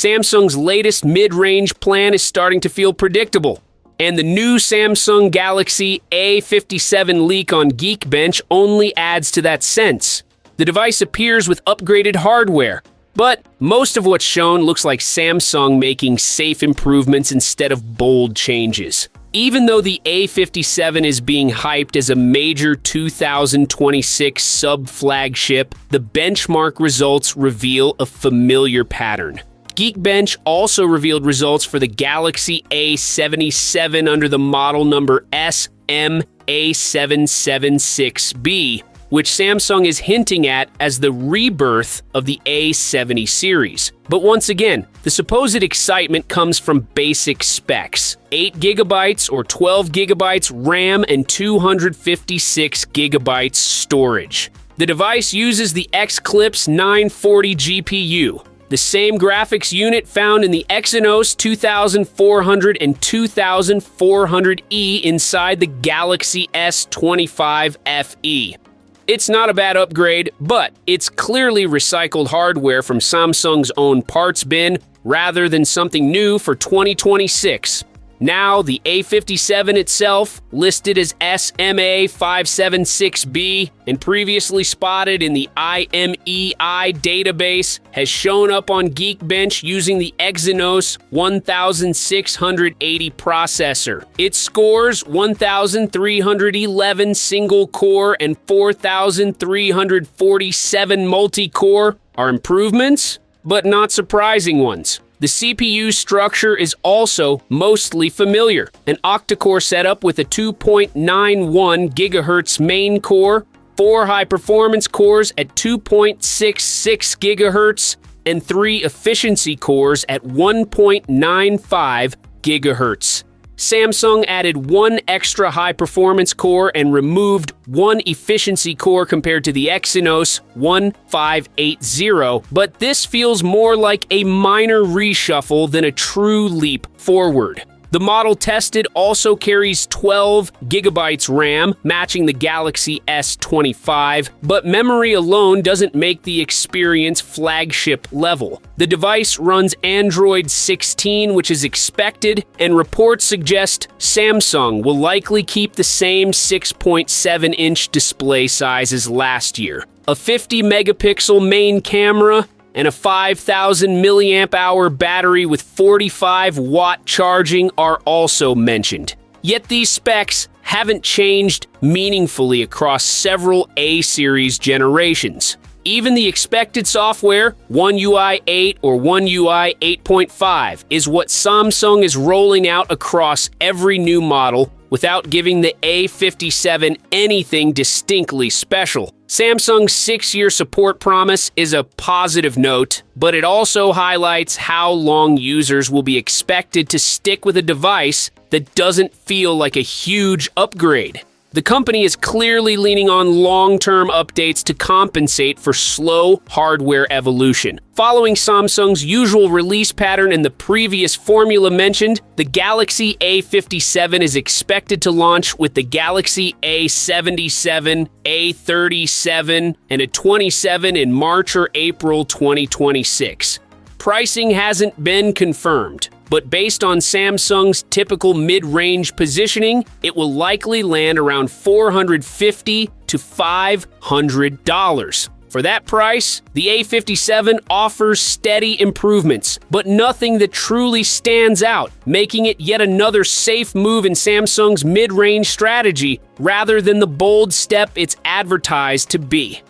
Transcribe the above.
Samsung's latest mid-range plan is starting to feel predictable. And the new Samsung Galaxy A57 leak on Geekbench only adds to that sense. The device appears with upgraded hardware, but most of what's shown looks like Samsung making safe improvements instead of bold changes. Even though the A57 is being hyped as a major 2026 sub-flagship, the benchmark results reveal a familiar pattern. Geekbench also revealed results for the Galaxy A77 under the model number A776B, which Samsung is hinting at as the rebirth of the A70 series. But once again, the supposed excitement comes from basic specs: 8GB or 12GB RAM and 256GB storage. The device uses the Xclipse 940 GPU, the same graphics unit found in the Exynos 2400 and 2400E inside the Galaxy S25 FE. It's not a bad upgrade, but it's clearly recycled hardware from Samsung's own parts bin rather than something new for 2026. Now, the A57 itself, listed as A57B and previously spotted in the IMEI database, has shown up on Geekbench using the Exynos 1680 processor. It scores 1311 single-core and 4347 multi-core are improvements, but not surprising ones. The CPU structure is also mostly familiar. An octa-core setup with a 2.91 GHz main core, 4 high-performance cores at 2.66 GHz, and 3 efficiency cores at 1.95 GHz. Samsung added 1 extra high-performance core and removed 1 efficiency core compared to the Exynos 1580, but this feels more like a minor reshuffle than a true leap forward. The model tested also carries 12GB RAM, matching the Galaxy S25, but memory alone doesn't make the experience flagship level. The device runs Android 16, which is expected, and reports suggest Samsung will likely keep the same 6.7-inch display size as last year. A 50-megapixel main camera and a 5,000 milliamp-hour battery with 45-watt charging are also mentioned. Yet these specs haven't changed meaningfully across several A-series generations. Even the expected software, One UI 8 or One UI 8.5, is what Samsung is rolling out across every new model without giving the A57 anything distinctly special. Samsung's 6-year support promise is a positive note, but it also highlights how long users will be expected to stick with a device that doesn't feel like a huge upgrade. The company is clearly leaning on long-term updates to compensate for slow hardware evolution. Following Samsung's usual release pattern in the previous formula mentioned, the Galaxy A57 is expected to launch with the Galaxy A77, A37, and a 27 in March or April 2026. Pricing hasn't been confirmed, but based on Samsung's typical mid-range positioning, it will likely land around $450 to $500. For that price, the A57 offers steady improvements, but nothing that truly stands out, making it yet another safe move in Samsung's mid-range strategy rather than the bold step it's advertised to be.